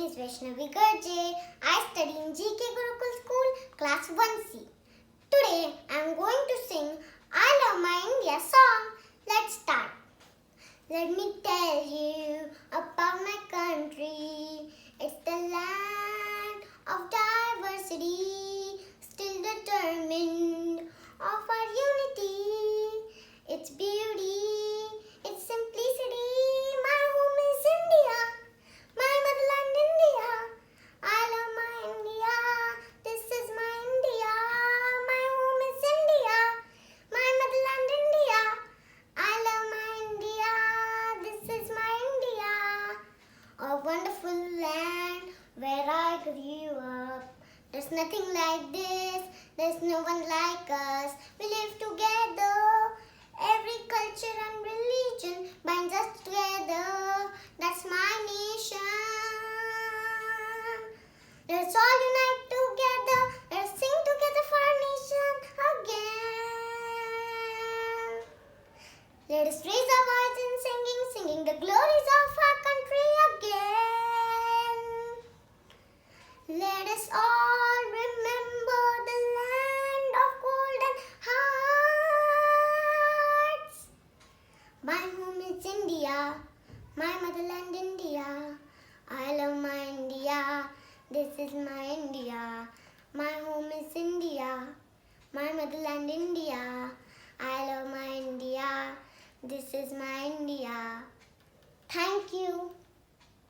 is Vaishnavi Garje. I study in GK Gurukul School, class 1C. Today I am going to sing I Love My India song. Let's start. Let me tell you about my country. It's the land of diversity, still determined of our unity. Its beauty, its simplicity. My home is India, my motherland India. I love my India, this is my India. My home is India, my motherland India. I love my India, this is my India. A wonderful land where I grew up. There's nothing like this, there's no one like us. We live together, every culture and religion binds us together. That's my nation. Let's all unite together, let's sing together for our nation again. Let us raise our voice in singing, singing the glories of our country again. Let us all remember the land of golden hearts. My home is India, my motherland India. I love my India, this is my India. My home is India, my motherland India. I love my India, this is my India. Thank you.